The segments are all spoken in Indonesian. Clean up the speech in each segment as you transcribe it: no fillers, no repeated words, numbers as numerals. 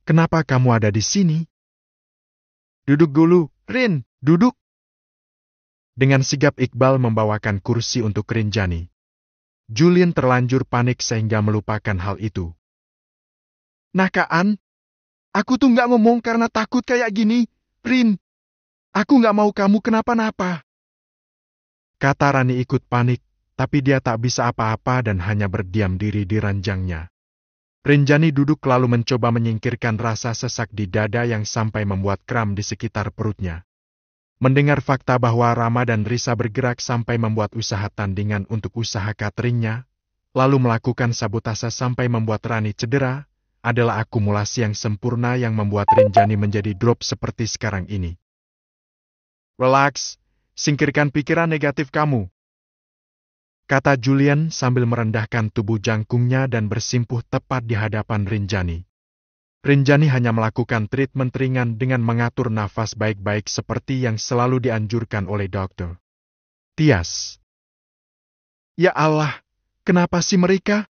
kenapa kamu ada di sini? Duduk dulu, Rin, duduk. Dengan sigap Iqbal membawakan kursi untuk Rinjani. Julian terlanjur panik sehingga melupakan hal itu. Nah Kaan, aku tuh nggak ngomong karena takut kayak gini, Rin. Aku nggak mau kamu kenapa-napa. Kata Rani ikut panik, tapi dia tak bisa apa-apa dan hanya berdiam diri di ranjangnya. Rinjani duduk lalu mencoba menyingkirkan rasa sesak di dada yang sampai membuat kram di sekitar perutnya. Mendengar fakta bahwa Rama dan Risa bergerak sampai membuat usaha tandingan untuk usaha cateringnya, lalu melakukan sabotase sampai membuat Rani cedera, adalah akumulasi yang sempurna yang membuat Rinjani menjadi drop seperti sekarang ini. Relax, singkirkan pikiran negatif kamu, kata Julian sambil merendahkan tubuh jangkungnya dan bersimpuh tepat di hadapan Rinjani. Rinjani hanya melakukan treatment ringan dengan mengatur nafas baik-baik seperti yang selalu dianjurkan oleh dokter. Tias. Ya Allah, kenapa sih mereka?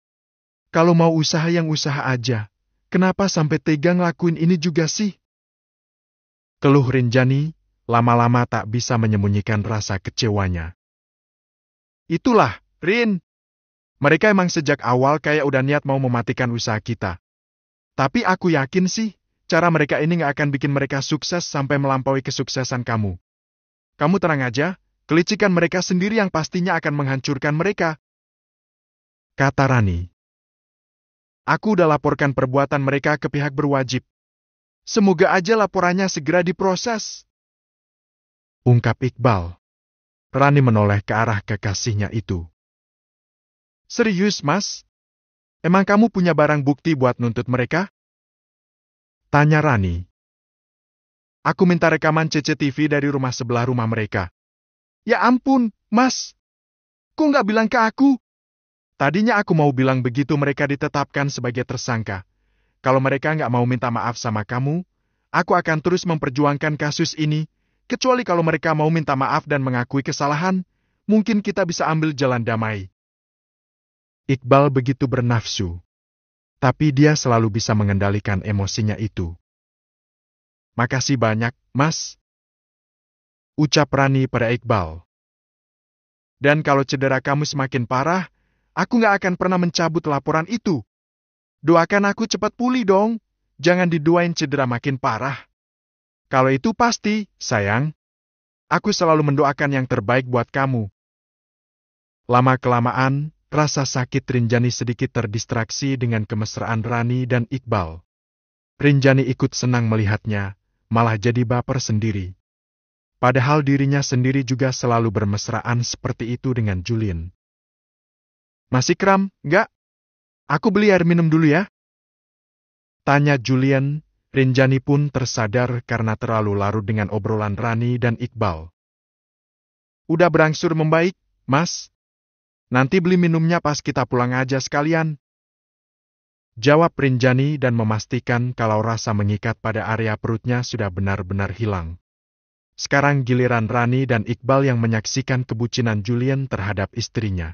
Kalau mau usaha yang usaha aja, kenapa sampai tega ngelakuin ini juga sih? Keluh Rinjani, lama-lama tak bisa menyembunyikan rasa kecewanya. Itulah, Rin. Mereka emang sejak awal kayak udah niat mau mematikan usaha kita. Tapi aku yakin sih, cara mereka ini gak akan bikin mereka sukses sampai melampaui kesuksesan kamu. Kamu tenang aja, kelicikan mereka sendiri yang pastinya akan menghancurkan mereka. Kata Rani. Aku udah laporkan perbuatan mereka ke pihak berwajib. Semoga aja laporannya segera diproses. Ungkap Iqbal. Rani menoleh ke arah kekasihnya itu. Serius, Mas? Emang kamu punya barang bukti buat nuntut mereka? Tanya Rani. Aku minta rekaman CCTV dari rumah sebelah rumah mereka. Ya ampun, Mas. Kok nggak bilang ke aku? Tadinya aku mau bilang begitu mereka ditetapkan sebagai tersangka. Kalau mereka nggak mau minta maaf sama kamu, aku akan terus memperjuangkan kasus ini. Kecuali kalau mereka mau minta maaf dan mengakui kesalahan, mungkin kita bisa ambil jalan damai. Iqbal begitu bernafsu. Tapi dia selalu bisa mengendalikan emosinya itu. Makasih banyak, Mas. Ucap Rani pada Iqbal. Dan kalau cedera kamu semakin parah, aku nggak akan pernah mencabut laporan itu. Doakan aku cepat pulih dong. Jangan diduain cedera makin parah. Kalau itu pasti, sayang. Aku selalu mendoakan yang terbaik buat kamu. Lama-kelamaan, rasa sakit Rinjani sedikit terdistraksi dengan kemesraan Rani dan Iqbal. Rinjani ikut senang melihatnya, malah jadi baper sendiri. Padahal dirinya sendiri juga selalu bermesraan seperti itu dengan Julian. Masih kram, nggak? Aku beli air minum dulu ya? Tanya Julian. Rinjani pun tersadar karena terlalu larut dengan obrolan Rani dan Iqbal. Udah berangsur membaik, Mas. Nanti beli minumnya pas kita pulang aja sekalian. Jawab Rinjani dan memastikan kalau rasa mengikat pada area perutnya sudah benar-benar hilang. Sekarang giliran Rani dan Iqbal yang menyaksikan kebucinan Julian terhadap istrinya.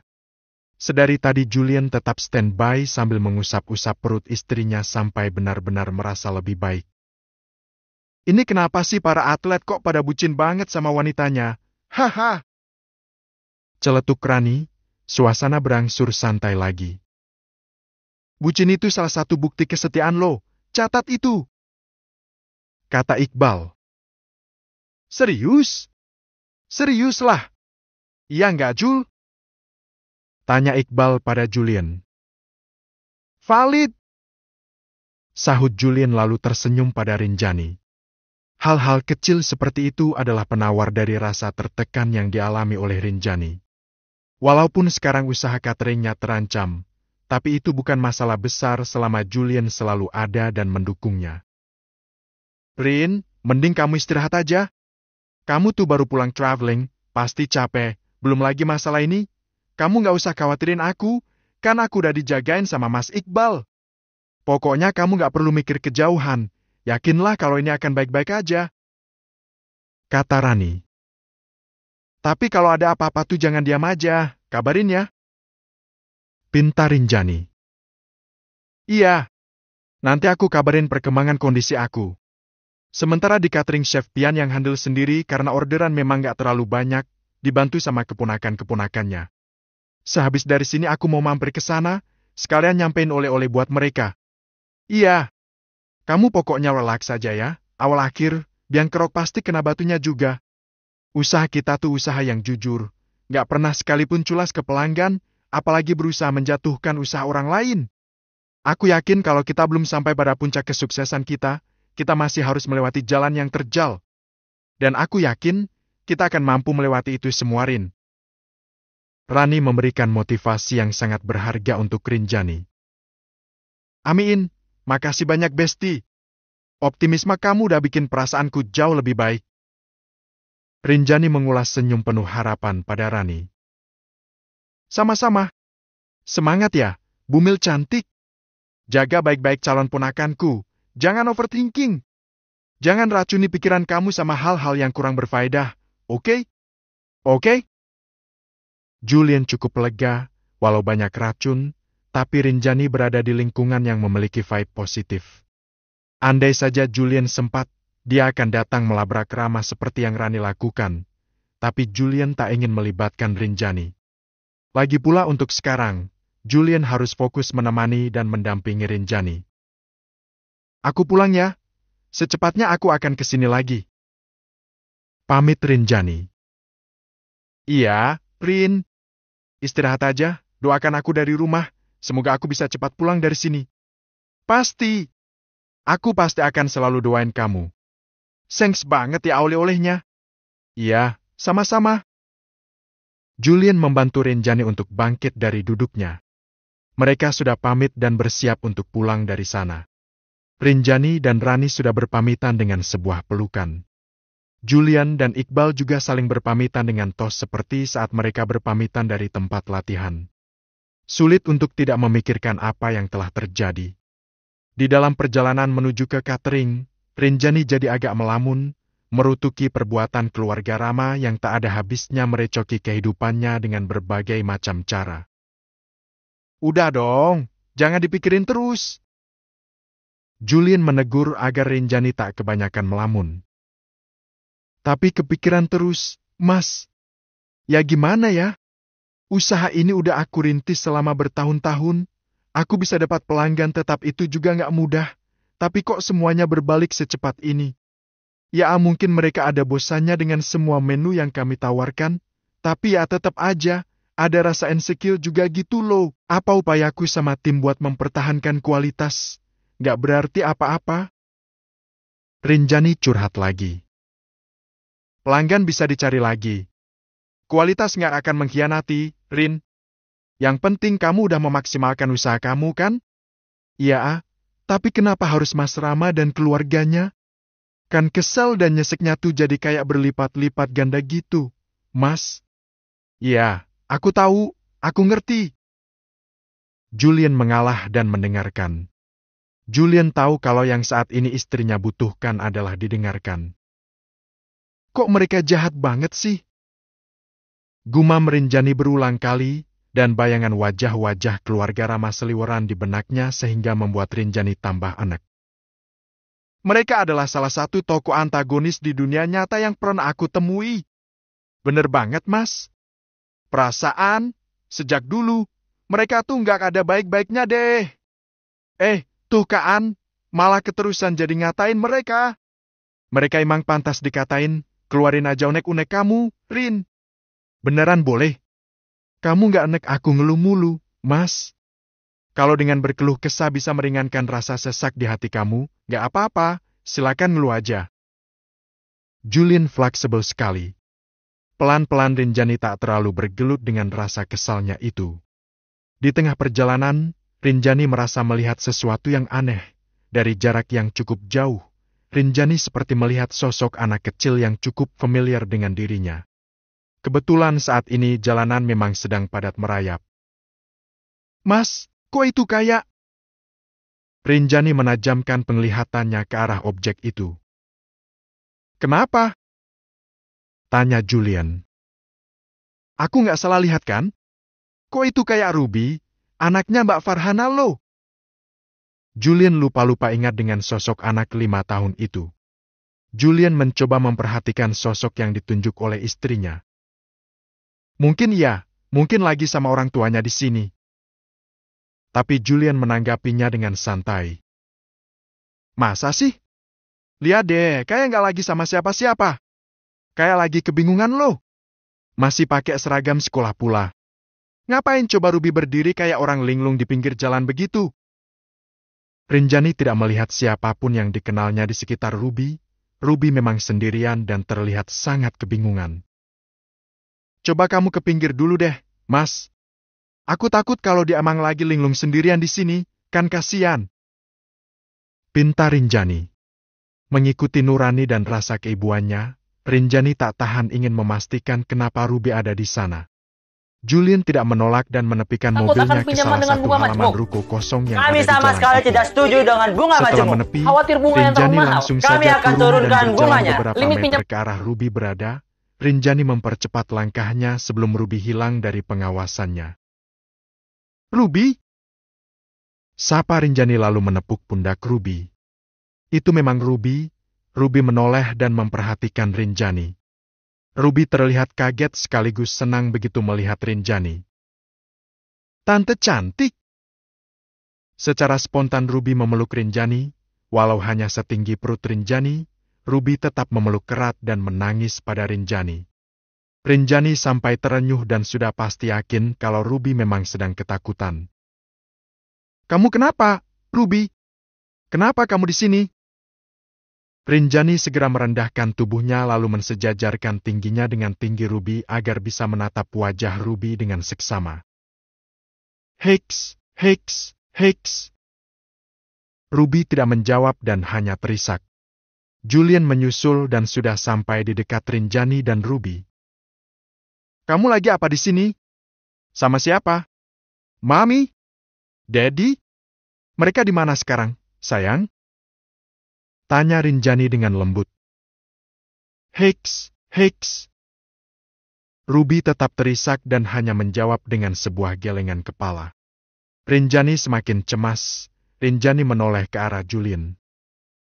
Sedari tadi Julian tetap standby sambil mengusap-usap perut istrinya sampai benar-benar merasa lebih baik. Ini kenapa sih para atlet kok pada bucin banget sama wanitanya? Haha! Celetuk Rani, suasana berangsur santai lagi. Bucin itu salah satu bukti kesetiaan lo, catat itu. Kata Iqbal. Serius? Serius lah. Iya nggak, Jul? Tanya Iqbal pada Julian. Valid. Sahut Julian lalu tersenyum pada Rinjani. Hal-hal kecil seperti itu adalah penawar dari rasa tertekan yang dialami oleh Rinjani. Walaupun sekarang usaha cateringnya terancam, tapi itu bukan masalah besar selama Julian selalu ada dan mendukungnya. Rin, mending kamu istirahat aja. Kamu tuh baru pulang traveling, pasti capek, belum lagi masalah ini. Kamu nggak usah khawatirin aku, kan aku udah dijagain sama Mas Iqbal. Pokoknya kamu nggak perlu mikir kejauhan, yakinlah kalau ini akan baik-baik aja. Kata Rani. Tapi kalau ada apa-apa tuh jangan diam aja, kabarin ya. Pinta Rinjani. Iya. Nanti aku kabarin perkembangan kondisi aku. Sementara di catering Chef Pian yang handle sendiri karena orderan memang gak terlalu banyak, dibantu sama keponakan-keponakannya. Sehabis dari sini aku mau mampir ke sana, sekalian nyampein oleh-oleh buat mereka. Iya, kamu pokoknya relax saja ya, awal akhir, biang kerok pasti kena batunya juga. Usaha kita tuh usaha yang jujur, gak pernah sekalipun culas ke pelanggan, apalagi berusaha menjatuhkan usaha orang lain. Aku yakin kalau kita belum sampai pada puncak kesuksesan kita masih harus melewati jalan yang terjal. Dan aku yakin, kita akan mampu melewati itu semua, Rin. Rani memberikan motivasi yang sangat berharga untuk Rinjani. Amin, makasih banyak Besti. Optimisme kamu udah bikin perasaanku jauh lebih baik. Rinjani mengulas senyum penuh harapan pada Rani. Sama-sama. Semangat ya, Bumil cantik. Jaga baik-baik calon ponakanku. Jangan overthinking. Jangan racuni pikiran kamu sama hal-hal yang kurang berfaedah, oke? Oke? Julian cukup lega, walau banyak racun, tapi Rinjani berada di lingkungan yang memiliki vibe positif. Andai saja Julian sempat, dia akan datang melabrak Rama seperti yang Rani lakukan. Tapi Julian tak ingin melibatkan Rinjani. Lagi pula untuk sekarang, Julian harus fokus menemani dan mendampingi Rinjani. Aku pulang ya. Secepatnya aku akan kesini lagi. Pamit Rinjani. Iya, Rin. Istirahat aja, doakan aku dari rumah. Semoga aku bisa cepat pulang dari sini. Pasti. Aku pasti akan selalu doain kamu. Thanks banget ya oleh-olehnya. Iya, sama-sama. Julian membantu Rinjani untuk bangkit dari duduknya. Mereka sudah pamit dan bersiap untuk pulang dari sana. Rinjani dan Rani sudah berpamitan dengan sebuah pelukan. Julian dan Iqbal juga saling berpamitan dengan Tos seperti saat mereka berpamitan dari tempat latihan. Sulit untuk tidak memikirkan apa yang telah terjadi. Di dalam perjalanan menuju ke catering, Rinjani jadi agak melamun, merutuki perbuatan keluarga Rama yang tak ada habisnya merecoki kehidupannya dengan berbagai macam cara. Udah dong, jangan dipikirin terus. Julian menegur agar Rinjani tak kebanyakan melamun. Tapi kepikiran terus, Mas. Ya gimana ya? Usaha ini udah aku rintis selama bertahun-tahun. Aku bisa dapat pelanggan tetap itu juga nggak mudah. Tapi kok semuanya berbalik secepat ini? Ya mungkin mereka ada bosannya dengan semua menu yang kami tawarkan. Tapi ya tetap aja, ada rasa insecure juga gitu loh. Apa upayaku sama tim buat mempertahankan kualitas? Nggak berarti apa-apa. Rinjani curhat lagi. Pelanggan bisa dicari lagi. Kualitas nggak akan mengkhianati, Rin. Yang penting kamu udah memaksimalkan usaha kamu kan? Iya, tapi kenapa harus Mas Rama dan keluarganya? Kan kesel dan nyeseknya tuh jadi kayak berlipat-lipat ganda gitu, Mas. Iya, aku tahu, aku ngerti. Julian mengalah dan mendengarkan. Julian tahu kalau yang saat ini istrinya butuhkan adalah didengarkan. Kok mereka jahat banget sih? Gumam Rinjani berulang kali, dan bayangan wajah-wajah keluarga Rama seliweran di benaknya sehingga membuat Rinjani tambah enek. Mereka adalah salah satu tokoh antagonis di dunia nyata yang pernah aku temui. Bener banget, Mas. Perasaan, sejak dulu, mereka tuh nggak ada baik-baiknya deh. Tuh Kaan, malah keterusan jadi ngatain mereka. Mereka emang pantas dikatain, keluarin aja unek-unek kamu, Rin. Beneran boleh? Kamu nggak enek aku ngeluh mulu, Mas. Kalau dengan berkeluh kesah bisa meringankan rasa sesak di hati kamu, nggak apa-apa, silakan ngeluh aja. Julian fleksibel sekali. Pelan-pelan Rinjani tak terlalu bergelut dengan rasa kesalnya itu. Di tengah perjalanan, Rinjani merasa melihat sesuatu yang aneh. Dari jarak yang cukup jauh, Rinjani seperti melihat sosok anak kecil yang cukup familiar dengan dirinya. Kebetulan saat ini jalanan memang sedang padat merayap. Mas, kok itu kayak? Rinjani menajamkan penglihatannya ke arah objek itu. Kenapa? Tanya Julian. Aku nggak salah lihat kan? Kok itu kayak Ruby? Anaknya Mbak Farhana loh. Julian lupa-lupa ingat dengan sosok anak 5 tahun itu. Julian mencoba memperhatikan sosok yang ditunjuk oleh istrinya. Mungkin iya, mungkin lagi sama orang tuanya di sini. Tapi Julian menanggapinya dengan santai. Masa sih? Lihat deh, kayak nggak lagi sama siapa-siapa. Kayak lagi kebingungan loh. Masih pakai seragam sekolah pula. Ngapain coba Ruby berdiri kayak orang linglung di pinggir jalan begitu? Rinjani tidak melihat siapapun yang dikenalnya di sekitar Ruby. Ruby memang sendirian dan terlihat sangat kebingungan. Coba kamu ke pinggir dulu deh, Mas. Aku takut kalau dia emang lagi linglung sendirian di sini, kan kasihan. Pinta Rinjani. Mengikuti nurani dan rasa keibuannya, Rinjani tak tahan ingin memastikan kenapa Ruby ada di sana. Julian tidak menolak dan menepikan mobilnya ke salah satu halaman ruko kosong yang kami ada di sama jalan sekali itu. tidak setuju dengan bunga Setelah majemuk. menepi, Khawatir bunga yang terlalu Rinjani mahal. langsung Kami saja akan turun turunkan dan berjalan bunganya. beberapa Limit meter ke arah Ruby berada. Rinjani mempercepat langkahnya sebelum Ruby hilang dari pengawasannya. Ruby? Sapa Rinjani lalu menepuk pundak Ruby. Itu memang Ruby. Ruby menoleh dan memperhatikan Rinjani. Ruby terlihat kaget sekaligus senang begitu melihat Rinjani. Tante cantik. Secara spontan Ruby memeluk Rinjani, walau hanya setinggi perut Rinjani, Ruby tetap memeluk erat dan menangis pada Rinjani. Rinjani sampai terenyuh dan sudah pasti yakin kalau Ruby memang sedang ketakutan. Kamu kenapa, Ruby? Kenapa kamu di sini? Rinjani segera merendahkan tubuhnya lalu mensejajarkan tingginya dengan tinggi Ruby agar bisa menatap wajah Ruby dengan seksama. Hex, Hex, Hex. Ruby tidak menjawab dan hanya terisak. Julian menyusul dan sudah sampai di dekat Rinjani dan Ruby. Kamu lagi apa di sini? Sama siapa? Mami? Daddy? Mereka di mana sekarang, sayang? Tanya Rinjani dengan lembut. Hex, Hex. Ruby tetap terisak dan hanya menjawab dengan sebuah gelengan kepala. Rinjani semakin cemas. Rinjani menoleh ke arah Julian.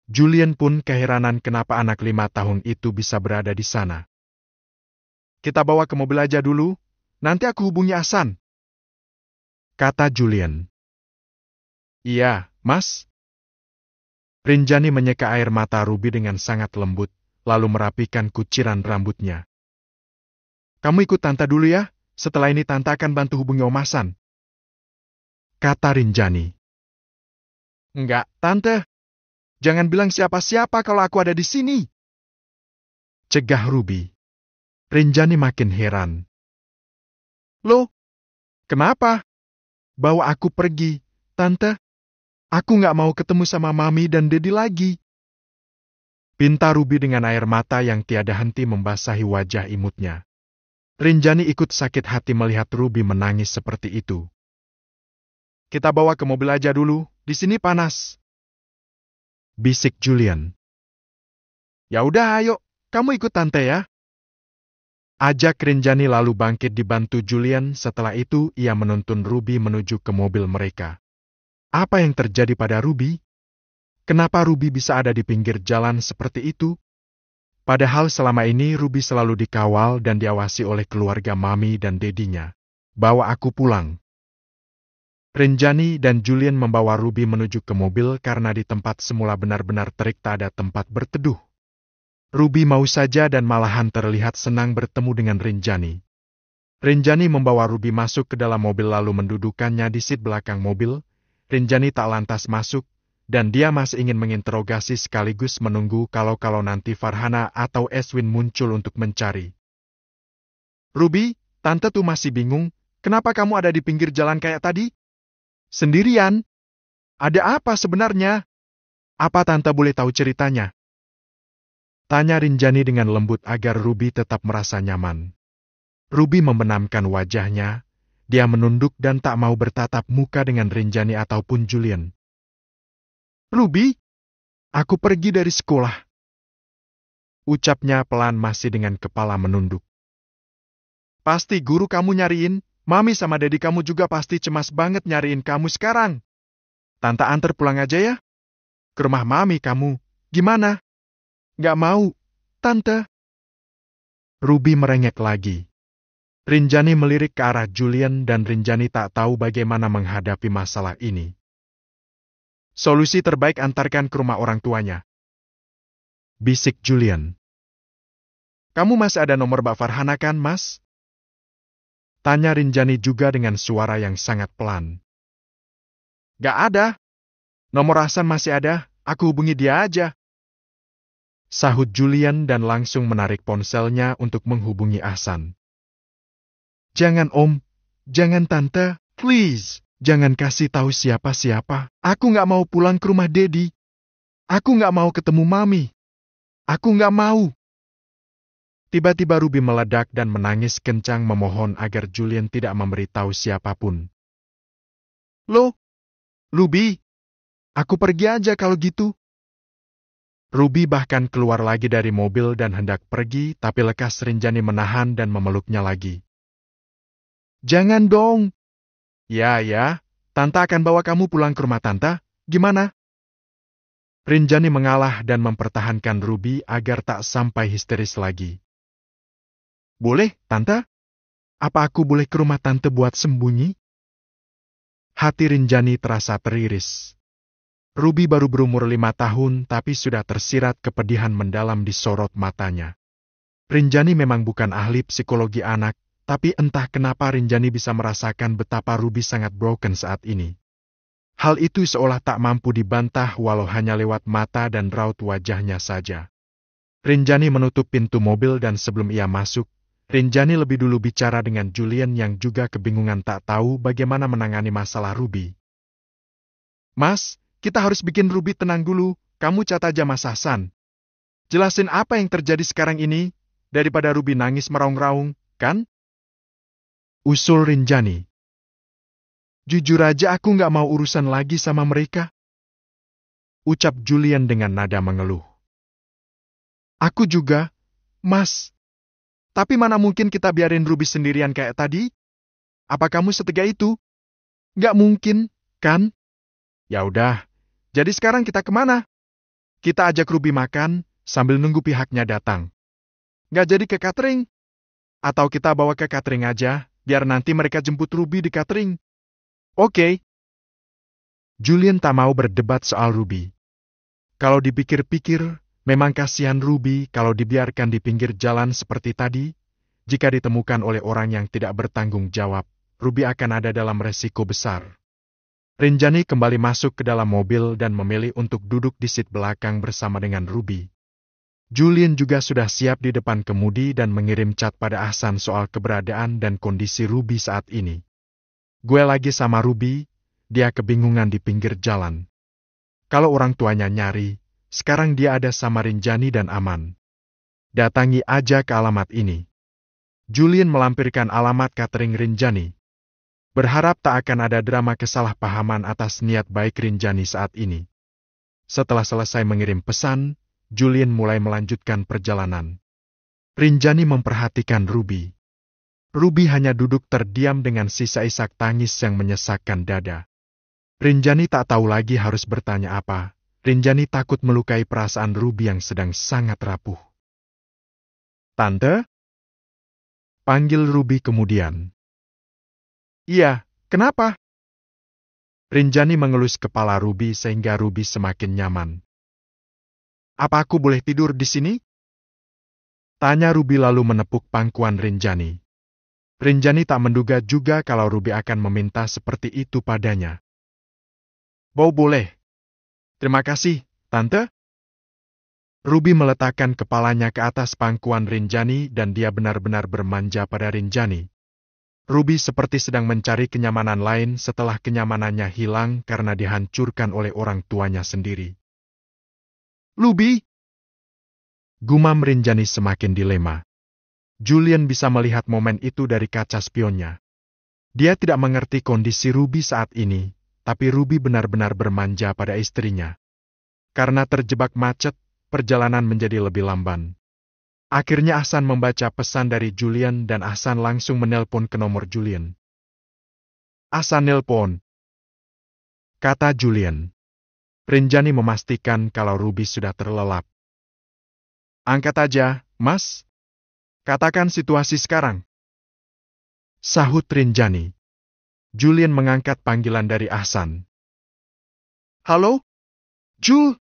Julian pun keheranan kenapa anak 5 tahun itu bisa berada di sana. Kita bawa ke mobil aja dulu, nanti aku hubungi Asan. Kata Julian. Iya, Mas. Rinjani menyeka air mata Ruby dengan sangat lembut, lalu merapikan kuciran rambutnya. Kamu ikut Tante dulu ya, setelah ini Tante akan bantu hubungi Om Asan. Kata Rinjani. Enggak, Tante. Jangan bilang siapa-siapa kalau aku ada di sini. Cegah Ruby. Rinjani makin heran. Loh, kenapa? Bawa aku pergi, Tante. Aku nggak mau ketemu sama Mami dan Daddy lagi. Pinta Ruby dengan air mata yang tiada henti membasahi wajah imutnya. Rinjani ikut sakit hati melihat Ruby menangis seperti itu. Kita bawa ke mobil aja dulu, di sini panas. Bisik Julian. Ya udah ayo, kamu ikut Tante ya. Ajak Rinjani lalu bangkit dibantu Julian. Setelah itu ia menuntun Ruby menuju ke mobil mereka. Apa yang terjadi pada Ruby? Kenapa Ruby bisa ada di pinggir jalan seperti itu? Padahal selama ini Ruby selalu dikawal dan diawasi oleh keluarga Mami dan Dedinya. Bawa aku pulang. Rinjani dan Julian membawa Ruby menuju ke mobil karena di tempat semula benar-benar terik tak ada tempat berteduh. Ruby mau saja dan malahan terlihat senang bertemu dengan Rinjani. Rinjani membawa Ruby masuk ke dalam mobil lalu mendudukannya di seat belakang mobil. Rinjani tak lantas masuk, dan dia masih ingin menginterogasi sekaligus menunggu kalau nanti Farhana atau Eswin muncul untuk mencari. Ruby, Tante tuh masih bingung, kenapa kamu ada di pinggir jalan kayak tadi? Sendirian? Ada apa sebenarnya? Apa Tante boleh tahu ceritanya? Tanya Rinjani dengan lembut agar Ruby tetap merasa nyaman. Ruby membenamkan wajahnya. Dia menunduk dan tak mau bertatap muka dengan Rinjani ataupun Julian. Ruby, aku pergi dari sekolah. Ucapnya pelan masih dengan kepala menunduk. Pasti guru kamu nyariin, Mami sama Daddy kamu juga pasti cemas banget nyariin kamu sekarang. Tante antar pulang aja ya. Ke rumah mami kamu. Gimana? Nggak mau, Tante. Ruby merengek lagi. Rinjani melirik ke arah Julian dan Rinjani tak tahu bagaimana menghadapi masalah ini. Solusi terbaik antarkan ke rumah orang tuanya. Bisik Julian. Kamu masih ada nomor Mbak Farhana kan, Mas? Tanya Rinjani juga dengan suara yang sangat pelan. Gak ada. Nomor Hasan masih ada, aku hubungi dia aja. Sahut Julian dan langsung menarik ponselnya untuk menghubungi Hasan. Jangan Om, jangan Tante, please. Jangan kasih tahu siapa-siapa. Aku nggak mau pulang ke rumah Dedi. Aku nggak mau ketemu Mami. Aku nggak mau. Tiba-tiba Ruby meledak dan menangis kencang memohon agar Julian tidak memberitahu siapapun. Loh, Ruby, aku pergi aja kalau gitu. Ruby bahkan keluar lagi dari mobil dan hendak pergi, tapi lekas Rinjani menahan dan memeluknya lagi. Jangan dong. Ya, Tante akan bawa kamu pulang ke rumah Tante. Gimana? Rinjani mengalah dan mempertahankan Ruby agar tak sampai histeris lagi. Boleh, Tante? Apa aku boleh ke rumah Tante buat sembunyi? Hati Rinjani terasa teriris. Ruby baru berumur 5 tahun tapi sudah tersirat kepedihan mendalam di sorot matanya. Rinjani memang bukan ahli psikologi anak, tapi entah kenapa Rinjani bisa merasakan betapa Ruby sangat broken saat ini. Hal itu seolah tak mampu dibantah walau hanya lewat mata dan raut wajahnya saja. Rinjani menutup pintu mobil dan sebelum ia masuk, Rinjani lebih dulu bicara dengan Julian yang juga kebingungan tak tahu bagaimana menangani masalah Ruby. Mas, kita harus bikin Ruby tenang dulu, kamu cat aja Mas Hasan. Jelasin apa yang terjadi sekarang ini, daripada Ruby nangis meraung-raung, kan? Usul Rinjani. Jujur aja aku nggak mau urusan lagi sama mereka. Ucap Julian dengan nada mengeluh. Aku juga, Mas. Tapi mana mungkin kita biarin Ruby sendirian kayak tadi? Apa kamu setega itu? Nggak mungkin, kan? Ya udah, jadi sekarang kita kemana? Kita ajak Ruby makan, sambil nunggu pihaknya datang. Nggak jadi ke catering? Atau kita bawa ke catering aja, biar nanti mereka jemput Ruby di catering. Oke. Julian tak mau berdebat soal Ruby. Kalau dipikir-pikir, memang kasihan Ruby kalau dibiarkan di pinggir jalan seperti tadi. Jika ditemukan oleh orang yang tidak bertanggung jawab, Ruby akan ada dalam resiko besar. Rinjani kembali masuk ke dalam mobil dan memilih untuk duduk di seat belakang bersama dengan Ruby. Julian juga sudah siap di depan kemudi dan mengirim chat pada Hasan soal keberadaan dan kondisi Ruby saat ini. Gue lagi sama Ruby, dia kebingungan di pinggir jalan. Kalau orang tuanya nyari, sekarang dia ada sama Rinjani dan aman. Datangi aja ke alamat ini. Julian melampirkan alamat catering Rinjani. Berharap tak akan ada drama kesalahpahaman atas niat baik Rinjani saat ini. Setelah selesai mengirim pesan, Julian mulai melanjutkan perjalanan. Rinjani memperhatikan Ruby. Ruby hanya duduk terdiam dengan sisa isak tangis yang menyesakkan dada. Rinjani tak tahu lagi harus bertanya apa. Rinjani takut melukai perasaan Ruby yang sedang sangat rapuh. Tante? Panggil Ruby kemudian. Iya, kenapa? Rinjani mengelus kepala Ruby sehingga Ruby semakin nyaman. Apa aku boleh tidur di sini? Tanya Ruby lalu menepuk pangkuan Rinjani. Rinjani tak menduga juga kalau Ruby akan meminta seperti itu padanya. Boleh. Terima kasih, Tante. Ruby meletakkan kepalanya ke atas pangkuan Rinjani dan dia benar-benar bermanja pada Rinjani. Ruby seperti sedang mencari kenyamanan lain setelah kenyamanannya hilang karena dihancurkan oleh orang tuanya sendiri. Ruby! Gumam Rinjani semakin dilema. Julian bisa melihat momen itu dari kaca spionnya. Dia tidak mengerti kondisi Ruby saat ini, tapi Ruby benar-benar bermanja pada istrinya. Karena terjebak macet, perjalanan menjadi lebih lamban. Akhirnya Hasan membaca pesan dari Julian dan Hasan langsung menelpon ke nomor Julian. Hasan nelpon. kata Julian. Rinjani memastikan kalau Ruby sudah terlelap. Angkat aja, Mas. Katakan situasi sekarang. Sahut Rinjani. Julian mengangkat panggilan dari Ahsan. Halo? Jul?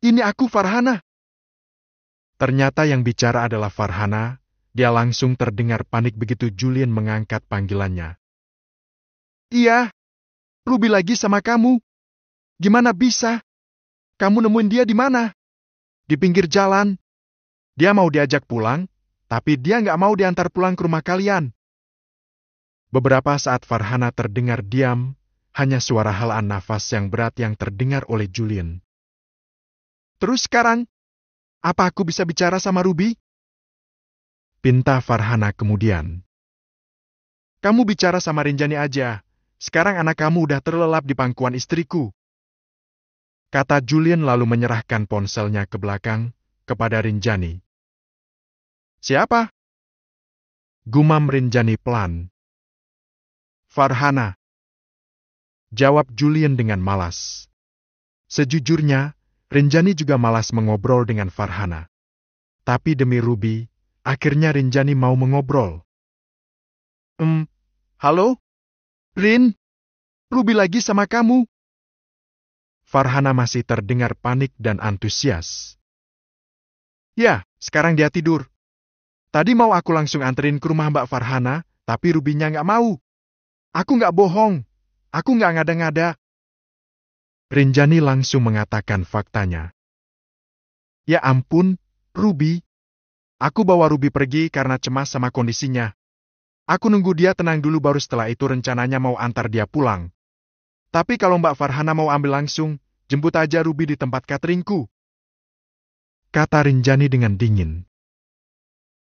Ini aku Farhana. Ternyata yang bicara adalah Farhana. Dia langsung terdengar panik begitu Julian mengangkat panggilannya. Iya, Ruby lagi sama kamu. Gimana bisa? Kamu nemuin dia di mana? Di pinggir jalan. Dia mau diajak pulang, tapi dia nggak mau diantar pulang ke rumah kalian. Beberapa saat Farhana terdengar diam, hanya suara helaan nafas yang berat yang terdengar oleh Julian. Terus sekarang, apa aku bisa bicara sama Ruby? Pinta Farhana kemudian. Kamu bicara sama Rinjani aja. Sekarang anak kamu udah terlelap di pangkuan istriku. Kata Julian lalu menyerahkan ponselnya ke belakang kepada Rinjani. Siapa? Gumam Rinjani pelan. Farhana. Jawab Julian dengan malas. Sejujurnya, Rinjani juga malas mengobrol dengan Farhana. Tapi demi Ruby, akhirnya Rinjani mau mengobrol. Halo? Rin? Ruby lagi sama kamu? Farhana masih terdengar panik dan antusias. Ya, sekarang dia tidur. Tadi mau aku langsung anterin ke rumah Mbak Farhana, tapi Ruby-nya nggak mau. Aku nggak bohong. Aku nggak ngada-ngada. Rinjani langsung mengatakan faktanya. Ya ampun, Ruby. Aku bawa Ruby pergi karena cemas sama kondisinya. Aku nunggu dia tenang dulu baru setelah itu rencananya mau antar dia pulang. Tapi kalau Mbak Farhana mau ambil langsung, jemput aja Ruby di tempat cateringku. Kata Rinjani dengan dingin.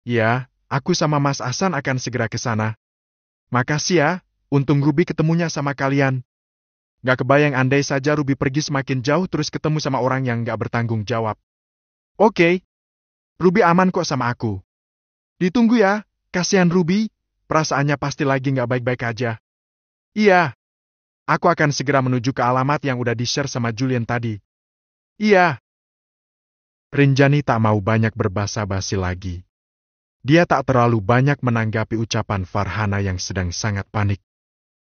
Ya, aku sama Mas Ahsan akan segera ke sana. Makasih ya, untung Ruby ketemunya sama kalian. Gak kebayang andai saja Ruby pergi semakin jauh terus ketemu sama orang yang gak bertanggung jawab. Oke. Ruby aman kok sama aku. Ditunggu ya, kasihan Ruby, perasaannya pasti lagi nggak baik-baik aja. Iya, aku akan segera menuju ke alamat yang udah di-share sama Julian tadi. Iya. Rinjani tak mau banyak berbasa-basi lagi. Dia tak terlalu banyak menanggapi ucapan Farhana yang sedang sangat panik.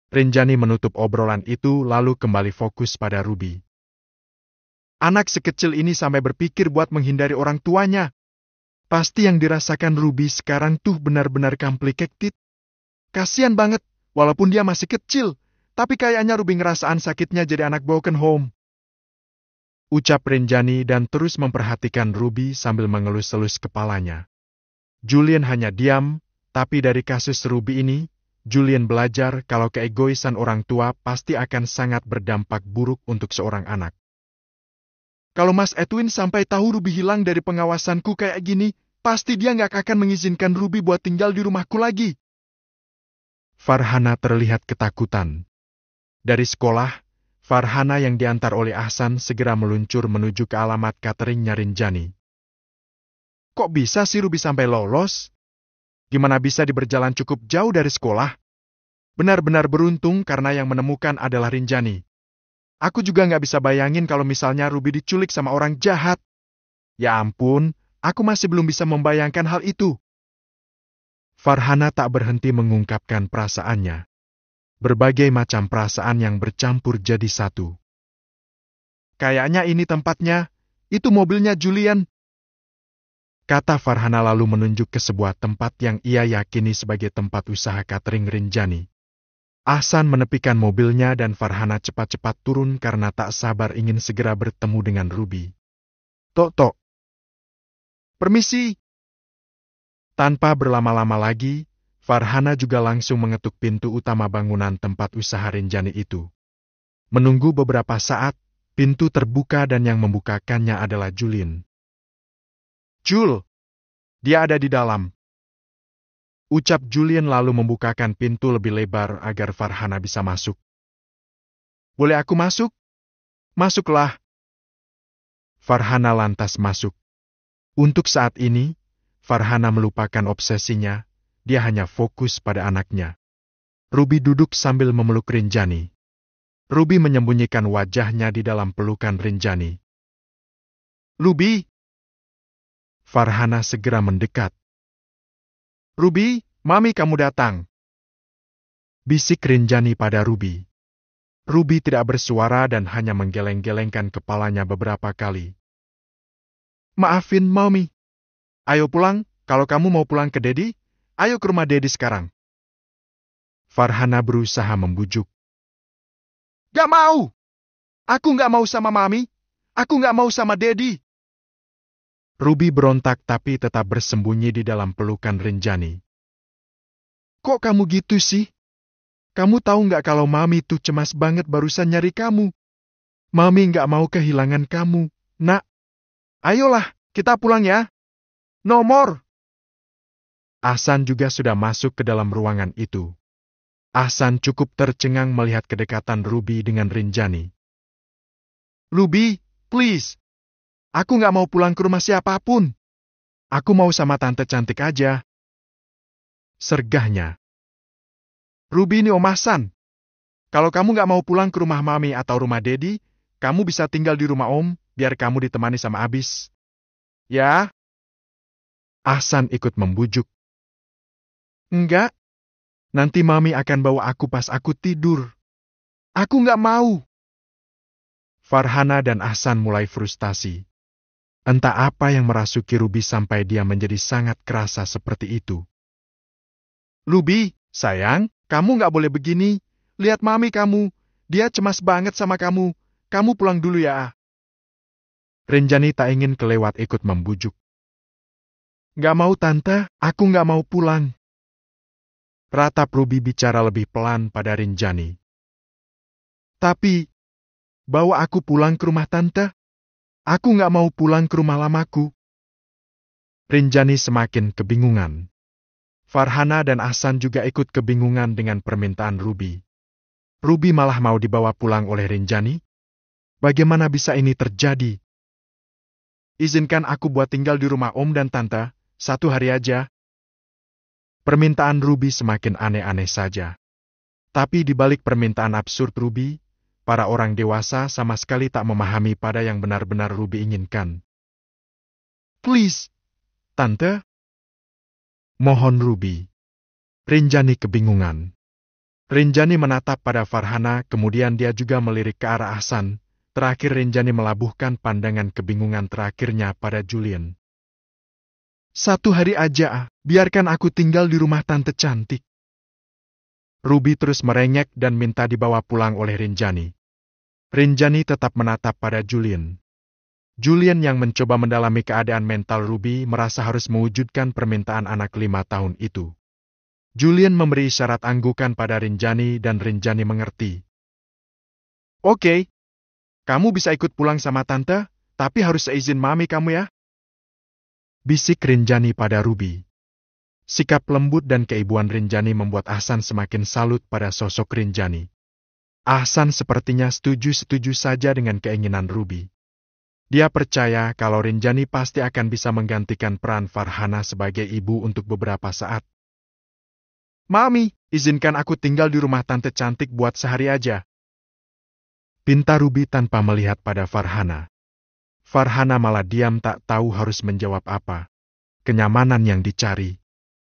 Rinjani menutup obrolan itu lalu kembali fokus pada Ruby. Anak sekecil ini sampai berpikir buat menghindari orang tuanya. Pasti yang dirasakan Ruby sekarang tuh benar-benar complicated. Kasian banget, walaupun dia masih kecil, tapi kayaknya Ruby ngerasaan sakitnya jadi anak broken home. Ucap Rinjani dan terus memperhatikan Ruby sambil mengelus-elus kepalanya. Julian hanya diam, tapi dari kasus Ruby ini, Julian belajar kalau keegoisan orang tua pasti akan sangat berdampak buruk untuk seorang anak. Kalau Mas Edwin sampai tahu Ruby hilang dari pengawasanku kayak gini, pasti dia nggak akan mengizinkan Ruby buat tinggal di rumahku lagi. Farhana terlihat ketakutan. Dari sekolah, Farhana yang diantar oleh Ahsan segera meluncur menuju ke alamat cateringnya Rinjani. Kok bisa sih Ruby sampai lolos? Gimana bisa berjalan cukup jauh dari sekolah? Benar-benar beruntung karena yang menemukan adalah Rinjani. Aku juga nggak bisa bayangin kalau misalnya Ruby diculik sama orang jahat. Ya ampun, aku masih belum bisa membayangkan hal itu. Farhana tak berhenti mengungkapkan perasaannya. Berbagai macam perasaan yang bercampur jadi satu. Kayaknya ini tempatnya, itu mobilnya Julian. Kata Farhana lalu menunjuk ke sebuah tempat yang ia yakini sebagai tempat usaha catering Rinjani. Ahsan menepikan mobilnya dan Farhana cepat-cepat turun karena tak sabar ingin segera bertemu dengan Ruby. Tok. Permisi. Tanpa berlama-lama lagi, Farhana juga langsung mengetuk pintu utama bangunan tempat usaha Rinjani itu. Menunggu beberapa saat, pintu terbuka dan yang membukakannya adalah Julian. Jul, dia ada di dalam. Ucap Julian lalu membukakan pintu lebih lebar agar Farhana bisa masuk. Boleh aku masuk? Masuklah. Farhana lantas masuk. Untuk saat ini, Farhana melupakan obsesinya, dia hanya fokus pada anaknya. Ruby duduk sambil memeluk Rinjani. Ruby menyembunyikan wajahnya di dalam pelukan Rinjani. Ruby! Farhana segera mendekat. Ruby, Mami kamu datang. Bisik Rinjani pada Ruby. Ruby tidak bersuara dan hanya menggeleng-gelengkan kepalanya beberapa kali. Maafin, Mami. Ayo pulang, kalau kamu mau pulang ke Dedi, ayo ke rumah Dedi sekarang. Farhana berusaha membujuk. Gak mau! Aku gak mau sama Mami. Aku gak mau sama Dedi. Ruby berontak tapi tetap bersembunyi di dalam pelukan Rinjani. Kok kamu gitu sih? Kamu tahu nggak kalau Mami tuh cemas banget barusan nyari kamu? Mami nggak mau kehilangan kamu, Nak. Ayolah, kita pulang ya. Nomor. Ahsan juga sudah masuk ke dalam ruangan itu. Ahsan cukup tercengang melihat kedekatan Ruby dengan Rinjani. Ruby, please. Aku nggak mau pulang ke rumah siapapun. Aku mau sama tante cantik aja. Sergahnya. Ruby ini Om Ahsan. Kalau kamu nggak mau pulang ke rumah Mami atau rumah Dedi, kamu bisa tinggal di rumah Om, biar kamu ditemani sama Abis. Ya? Ahsan ikut membujuk. Enggak. Nanti Mami akan bawa aku pas aku tidur. Aku nggak mau. Farhana dan Ahsan mulai frustasi. Entah apa yang merasuki Ruby sampai dia menjadi sangat kerasa seperti itu. Ruby, sayang, kamu nggak boleh begini. Lihat Mami kamu, dia cemas banget sama kamu. Kamu pulang dulu ya. Rinjani tak ingin kelewat ikut membujuk. Nggak mau tante, aku nggak mau pulang. Ratap Ruby bicara lebih pelan pada Rinjani. Tapi, bawa aku pulang ke rumah tante. Aku nggak mau pulang ke rumah lamaku. Rinjani semakin kebingungan. Farhana dan Ahsan juga ikut kebingungan dengan permintaan Ruby. Ruby malah mau dibawa pulang oleh Rinjani? Bagaimana bisa ini terjadi? Izinkan aku buat tinggal di rumah Om dan Tante, 1 hari aja. Permintaan Ruby semakin aneh-aneh saja. Tapi di balik permintaan absurd Ruby, para orang dewasa sama sekali tak memahami pada yang benar-benar Ruby inginkan. Please, Tante. Mohon Ruby. Rinjani kebingungan. Rinjani menatap pada Farhana, kemudian dia juga melirik ke arah Ahsan. Terakhir Rinjani melabuhkan pandangan kebingungan terakhirnya pada Julian. 1 hari aja, biarkan aku tinggal di rumah tante cantik. Ruby terus merengek dan minta dibawa pulang oleh Rinjani. Rinjani tetap menatap pada Julian. Julian yang mencoba mendalami keadaan mental Ruby merasa harus mewujudkan permintaan anak 5 tahun itu. Julian memberi isyarat anggukan pada Rinjani dan Rinjani mengerti. Oke, kamu bisa ikut pulang sama tante, tapi harus seizin Mami kamu ya. Bisik Rinjani pada Ruby. Sikap lembut dan keibuan Rinjani membuat Ahsan semakin salut pada sosok Rinjani. Ahsan sepertinya setuju-setuju saja dengan keinginan Ruby. Dia percaya kalau Rinjani pasti akan bisa menggantikan peran Farhana sebagai ibu untuk beberapa saat. Mami, izinkan aku tinggal di rumah tante cantik buat sehari aja. Pinta Ruby tanpa melihat pada Farhana. Farhana malah diam tak tahu harus menjawab apa. Kenyamanan yang dicari,